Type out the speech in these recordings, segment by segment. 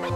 Hello,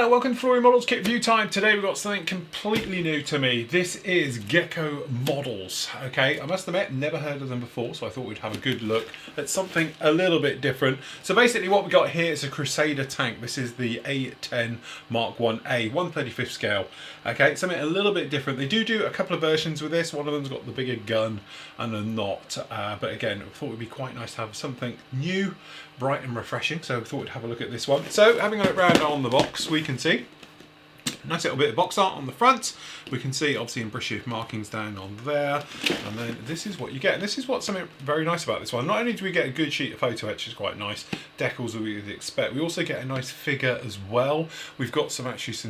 welcome to Flooring Models Kit View Time. Today we've got something completely new to me. This is Gecko models. Okay, I must admit, never heard of them before, so I thought we'd have a good look at something a little bit different. So basically what we got here is a Crusader tank. This is the A10 Mark 1A, 1/35 scale. Okay, something a little bit different. They do a couple of versions with this. One of them's got the bigger gun and a knot. But again, I thought it would be quite nice to have something new, bright and refreshing. So I thought we'd have a look at this one. So having a look round on the box, we can see nice little bit of box art on the front. We can see obviously in British markings down on there, and then this is what you get. And this is what's something very nice about this one. Not only do we get a good sheet of photo etch, which is quite nice, decals we would expect, we also get a nice figure as well. We've got some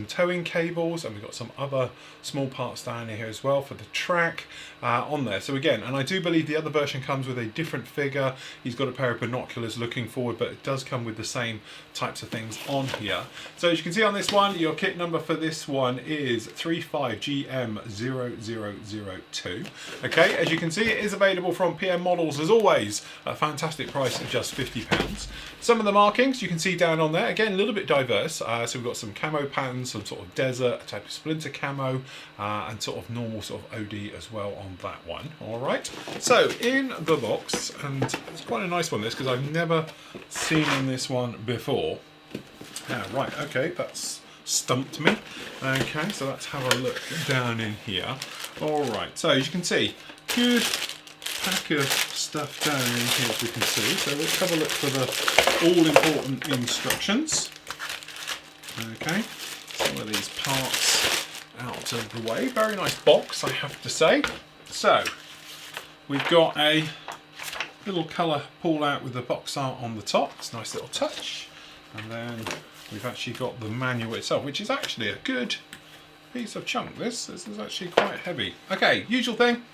towing cables, and we've got some other small parts down here as well for the track on there. So again, and I do believe the other version comes with a different figure. He's got a pair of binoculars looking forward, but it does come with the same types of things on here. So as you can see on this one, your kit number for this one is 35GM0002. Okay, as you can see, it is available from PM Models as always, a fantastic price of just £50. Some of the markings you can see down on there, again a little bit diverse. So we've got some camo patterns, some sort of desert, a type of splinter camo, and sort of normal sort of OD as well on that one. All right, so in the box, and it's quite a nice one this, because I've never seen this one before. Right, okay, that's stumped me. Okay, so let's have a look down in here. All right, so as you can see, good pack of stuff down in here as we can see. So let's have a look for the all-important instructions. Okay, some of these parts out of the way. Very nice box, I have to say. So we've got a little colour pull out with the box art on the top. It's a nice little touch. And then we've actually got the manual itself, which is actually a good piece of chunk. This is actually quite heavy. Okay, usual thing.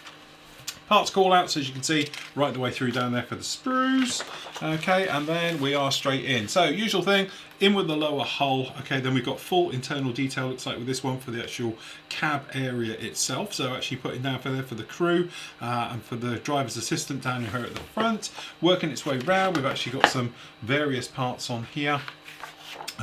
Parts call outs, as you can see, right the way through down there for the sprues. Okay, and then we are straight in. So usual thing, in with the lower hull. Okay, then we've got full internal detail, looks like with this one, for the actual cab area itself. So actually putting down for there for the crew and for the driver's assistant down here at the front. Working its way round, we've actually got some various parts on here.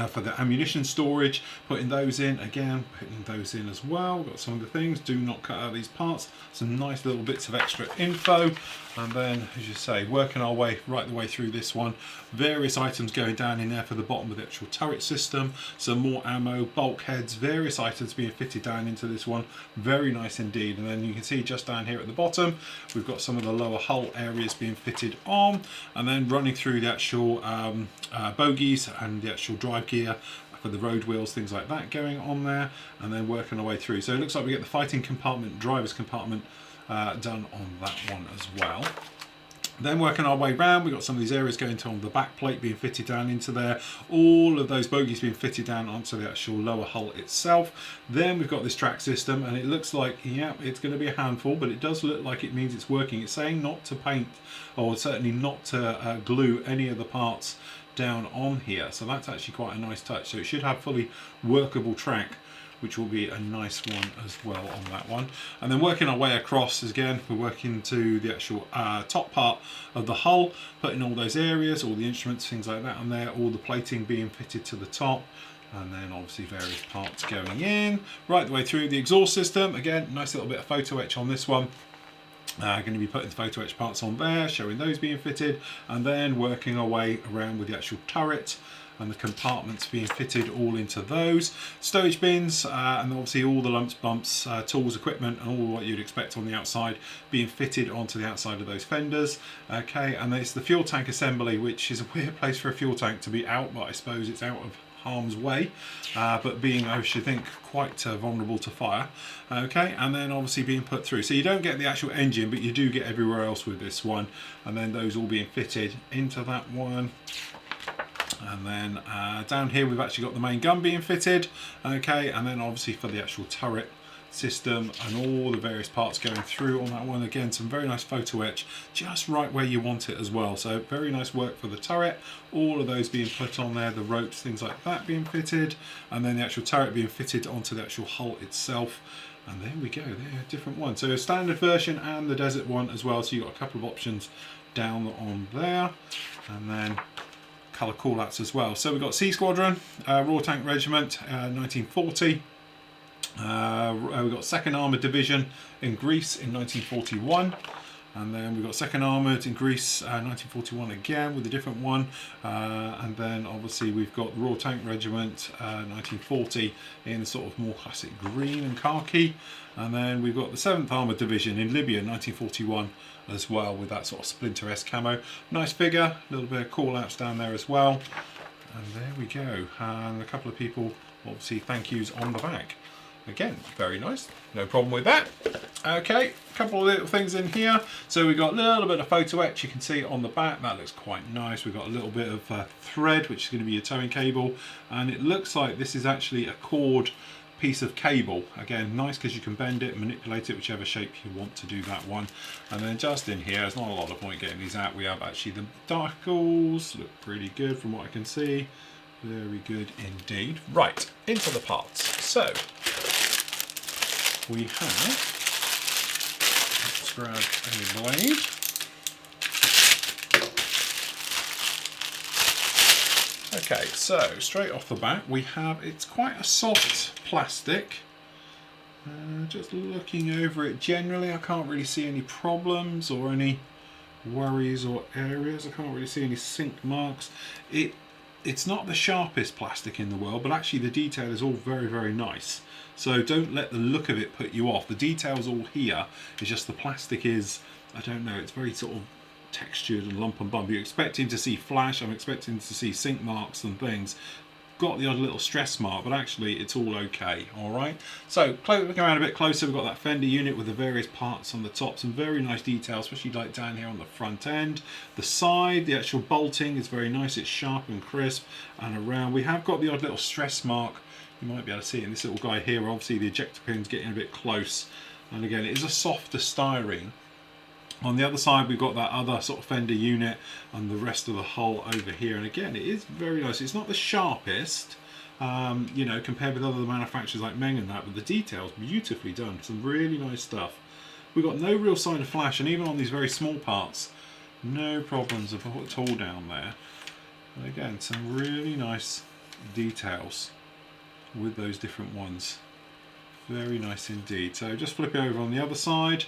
For the ammunition storage, putting those in, again putting those in as well. Got some of the things, do not cut out these parts, some nice little bits of extra info. And then, as you say, working our way right the way through this one, various items going down in there for the bottom of the actual turret system, some more ammo, bulkheads, various items being fitted down into this one. Very nice indeed. And then you can see just down here at the bottom, we've got some of the lower hull areas being fitted on, and then running through the actual bogies and the actual drive gear for the road wheels, things like that going on there, and then working our way through. So it looks like we get the fighting compartment, driver's compartment done on that one as well. Then working our way round, we've got some of these areas going to on the back plate being fitted down into there. All of those bogies being fitted down onto the actual lower hull itself. Then we've got this track system, and it looks like, yeah, it's going to be a handful, but it does look like it means it's working. It's saying not to paint, or certainly not to glue any of the parts down on here. So that's actually quite a nice touch. So it should have fully workable track, which will be a nice one as well on that one. And then working our way across, again, we're working to the actual top part of the hull, putting all those areas, all the instruments, things like that on there, all the plating being fitted to the top, and then obviously various parts going in, right the way through the exhaust system. Again, nice little bit of photo etch on this one. Going to be putting the photo etch parts on there, showing those being fitted, and then working our way around with the actual turret and the compartments being fitted all into those. Stowage bins, and obviously all the lumps, bumps, tools, equipment, and all what you'd expect on the outside being fitted onto the outside of those fenders. Okay, and then it's the fuel tank assembly, which is a weird place for a fuel tank to be out, but I suppose it's out of harm's way, but being, I should think, quite vulnerable to fire. Okay, and then obviously being put through. So you don't get the actual engine, but you do get everywhere else with this one, and then those all being fitted into that one. And then down here we've actually got the main gun being fitted. Okay, and then obviously for the actual turret, system and all the various parts going through on that one. Again, some very nice photo etch just right where you want it as well. So very nice work for the turret, all of those being put on there, the ropes, things like that being fitted, and then the actual turret being fitted onto the actual hull itself. And there we go, they're different ones. So a standard version and the desert one as well. So you've got a couple of options down on there, and then colour callouts as well. So we've got Sea Squadron, Raw Tank Regiment, 1940. We've got 2nd Armoured Division in Greece in 1941, and then we've got 2nd Armoured in Greece 1941 again with a different one, and then obviously we've got the Raw Tank Regiment 1940 in sort of more classic green and khaki, and then we've got the 7th Armoured Division in Libya 1941 as well with that sort of Splinter-esque camo. Nice figure, a little bit of call outs down there as well, and there we go, and a couple of people obviously thank yous on the back. Again, very nice, no problem with that. Okay, a couple of little things in here. So we've got a little bit of photo etch, you can see on the back, that looks quite nice. We've got a little bit of thread, which is going to be a towing cable, and it looks like this is actually a cord piece of cable. Again, nice because you can bend it, manipulate it whichever shape you want to do that one. And then just in here, there's not a lot of point getting these out. We have actually the darkles, look pretty good from what I can see. Very good indeed. Right, into the parts. So we have, let's grab a blade. Okay, so straight off the bat we have, it's quite a soft plastic. Just looking over it generally, I can't really see any problems or any worries or areas. I can't really see any sink marks. It's not the sharpest plastic in the world, but actually the detail is all very, very nice. So don't let the look of it put you off. The detail's all here, it's just the plastic is, I don't know, it's very sort of textured and lump and bump. You're expecting to see flash, I'm expecting to see sink marks and things. Got the odd little stress mark, but actually it's all okay, alright? So looking around a bit closer, we've got that fender unit with the various parts on the top, some very nice details, especially like down here on the front end. The side, the actual bolting is very nice, it's sharp and crisp, and around we have got the odd little stress mark. You might be able to see it in this little guy here, obviously the ejector pin's getting a bit close, and again it is a softer styrene. On the other side we've got that other sort of fender unit and the rest of the hull over here, and again it is very nice. It's not the sharpest, you know, compared with other manufacturers like Meng and that, but the detail's beautifully done. Some really nice stuff. We've got no real sign of flash, and even on these very small parts, no problems at all down there. And again, some really nice details with those different ones. Very nice indeed. So just flip it over on the other side.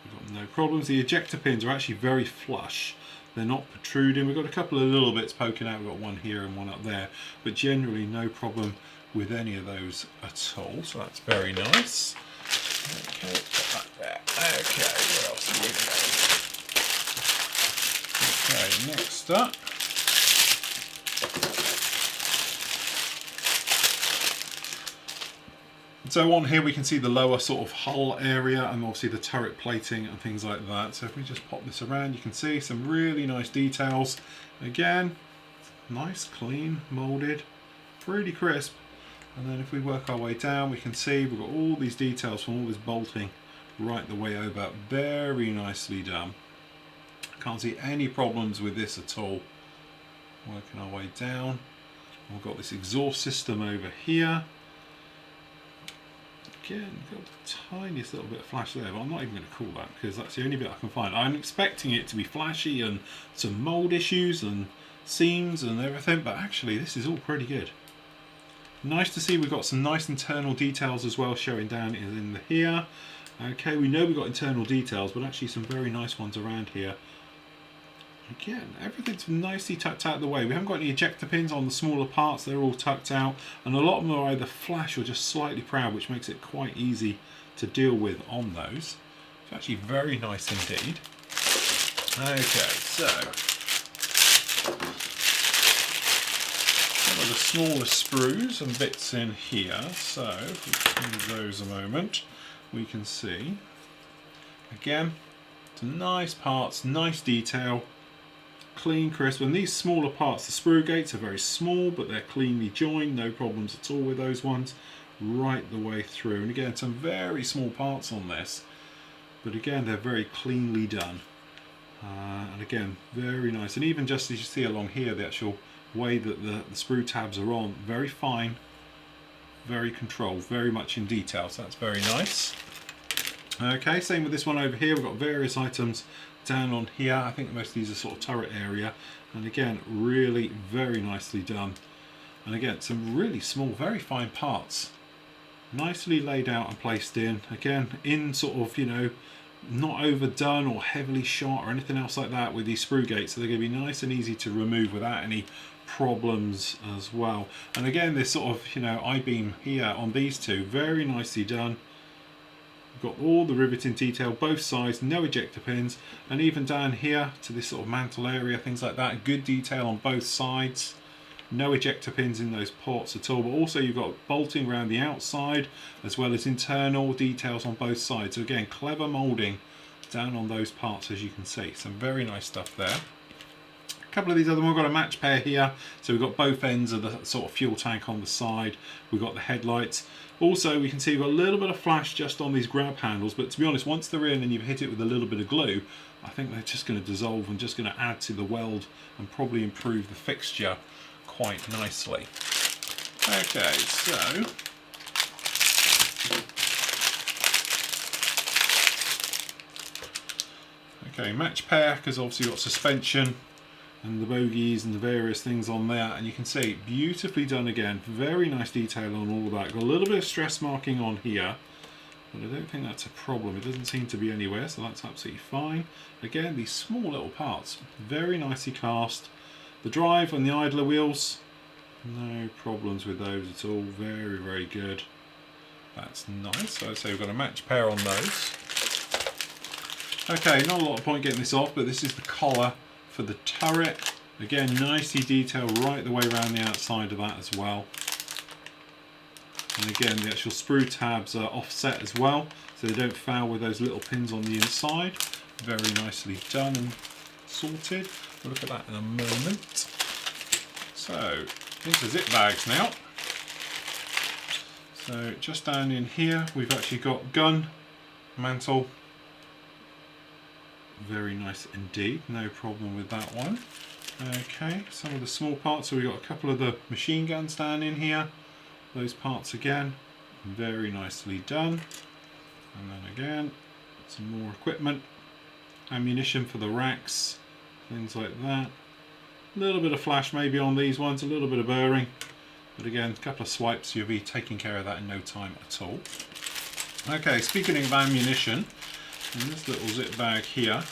We've got no problems. The ejector pins are actually very flush. They're not protruding. We've got a couple of little bits poking out. We've got one here and one up there, but generally no problem with any of those at all. So that's very nice. Okay, put that there. Okay, what else have we got? Okay, next up. So on here we can see the lower sort of hull area and obviously the turret plating and things like that. So if we just pop this around, you can see some really nice details. Again, nice, clean, moulded, pretty crisp. And then if we work our way down, we can see we've got all these details from all this bolting right the way over. Very nicely done. Can't see any problems with this at all. Working our way down. We've got this exhaust system over here. Again, got the tiniest little bit of flash there, but I'm not even going to call that because that's the only bit I can find. I'm expecting it to be flashy and some mould issues and seams and everything, but actually this is all pretty good. Nice to see we've got some nice internal details as well showing down in here. Okay, we know we've got internal details, but actually some very nice ones around here. Again, everything's nicely tucked out of the way. We haven't got any ejector pins on the smaller parts, they're all tucked out, and a lot of them are either flash or just slightly proud, which makes it quite easy to deal with on those. It's actually very nice indeed. Okay, so some of the smaller sprues and bits in here, so if we move those a moment, we can see, again, some nice parts, nice detail, clean, crisp, and these smaller parts, the sprue gates are very small, but they're cleanly joined, no problems at all with those ones. right the way through. And again, some very small parts on this, but again, they're very cleanly done. And again, very nice. And even just as you see along here, the actual way that the sprue tabs are on, very fine, very controlled, very much in detail, so that's very nice. Okay, same with this one over here. We've got various items down on here. I think most of these are sort of turret area, and again, really very nicely done. And again, some really small, very fine parts, nicely laid out and placed in. Again, in sort of, you know, not overdone or heavily shot or anything else like that with these sprue gates, so they're going to be nice and easy to remove without any problems as well. And again, this sort of, you know, I-beam here on these two, very nicely done. Got all the riveting detail, both sides, no ejector pins, and even down here to this sort of mantle area, things like that, good detail on both sides. No ejector pins in those ports at all, but also you've got bolting around the outside as well as internal details on both sides. So again, clever moulding down on those parts, as you can see. Some very nice stuff there. A couple of these other ones, we've got a match pair here. So we've got both ends of the sort of fuel tank on the side. We've got the headlights. Also, we can see we've got a little bit of flash just on these grab handles, but to be honest, once they're in and you've hit it with a little bit of glue, I think they're just going to dissolve and just going to add to the weld and probably improve the fixture quite nicely. Okay, so match pair, because obviously you've got suspension and the bogies and the various things on there, and you can see beautifully done again, very nice detail on all of that. Got a little bit of stress marking on here, but I don't think that's a problem. It doesn't seem to be anywhere, so that's absolutely fine. Again, these small little parts, very nicely cast. The drive and the idler wheels, no problems with those at all, very, very good. That's nice. So I'd say we've got a match pair on those. Okay, not a lot of point getting this off, but this is the collar for the turret. Again, nicely detailed right the way around the outside of that as well. And again, the actual sprue tabs are offset as well, so they don't foul with those little pins on the inside. Very nicely done and sorted. We'll look at that in a moment. So, into zip bags now. So, just down in here, we've actually got gun, mantle. Very nice indeed, no problem with that one. Okay, some of the small parts, so we've got a couple of the machine guns down in here. Those parts again, very nicely done. And then again, some more equipment, ammunition for the racks, things like that. A little bit of flash maybe on these ones, a little bit of burring, but again, a couple of swipes, you'll be taking care of that in no time at all. Okay, speaking of ammunition, in this little zip bag here,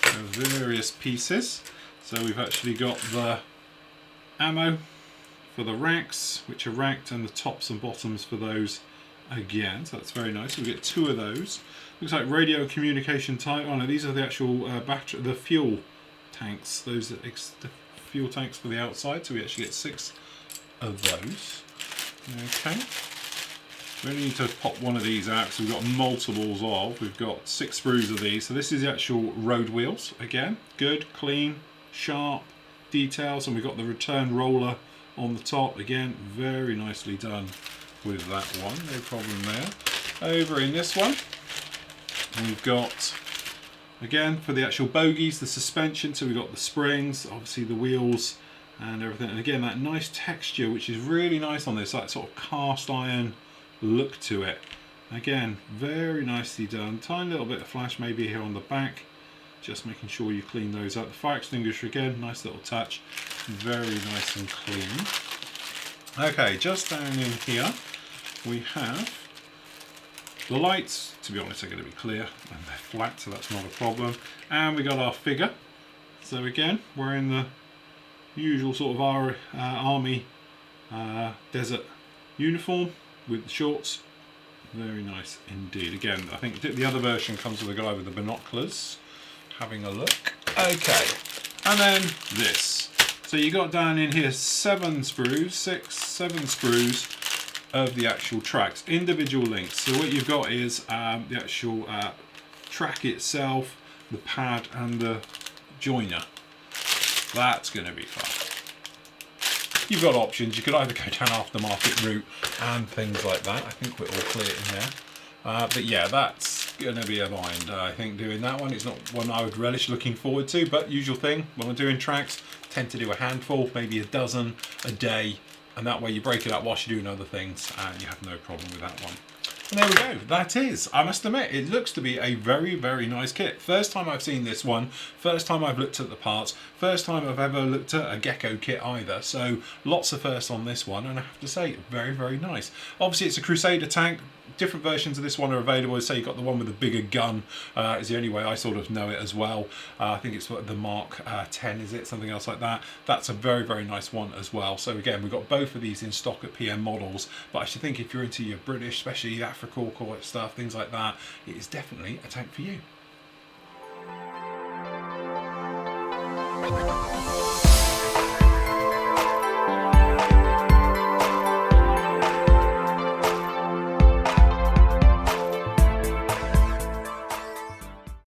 there are various pieces. So we've actually got the ammo for the racks, which are racked, and the tops and bottoms for those again, so that's very nice. We get two of those. Looks like radio communication type. Oh no, these are the actual battery, the fuel tanks. Those are the fuel tanks for the outside. So we actually get 6 of those. Okay. We only need to pop one of these out because we've got multiples of. We've got 6 sprues of these. So this is the actual road wheels. Again, good, clean, sharp details, and we've got the return roller on the top. Again, very nicely done with that one. No problem there. Over in this one, we've got, again, for the actual bogies, the suspension. So we've got the springs, obviously the wheels and everything. And again, that nice texture, which is really nice on this, that sort of cast iron look to it. Again, very nicely done. Tiny little bit of flash maybe here on the back, just making sure you clean those up. The fire extinguisher again, nice little touch, very nice and clean. Okay, just down in here we have the lights. To be honest, they're going to be clear and they're flat, so that's not a problem. And we got our figure. So again, we're in the usual sort of our army desert uniform with the shorts. Very nice indeed. Again, I think the other version comes with a guy with the binoculars having a look. Okay, and then this. So you got down in here 7 sprues, 7 sprues of the actual tracks, individual links. So what you've got is the actual track itself, the pad and the joiner. That's going to be fun. you've got options. You could either go down aftermarket route and things like that. I think we're all clear in there. But yeah, that's going to be a bind. I think doing that one, it's not one I would relish looking forward to, but usual thing, when I'm doing tracks, tend to do a handful, maybe a dozen a day, and that way you break it up whilst you're doing other things, and you have no problem with that one. And there we go, that is, I must admit, it looks to be a very, very nice kit. First time I've seen this one, first time I've looked at the parts, first time I've ever looked at a Gecko kit either, so lots of firsts on this one, and I have to say, very, very nice. Obviously it's a Crusader tank. Different versions of this one are available. Say you've got the one with the bigger gun, is the only way I sort of know it as well. I think it's the Mark 10, is it? Something else like that. That's a very, very nice one as well. So again, we've got both of these in stock at PM Models, but I should think if you're into your British, especially Africorp stuff, things like that, it is definitely a tank for you.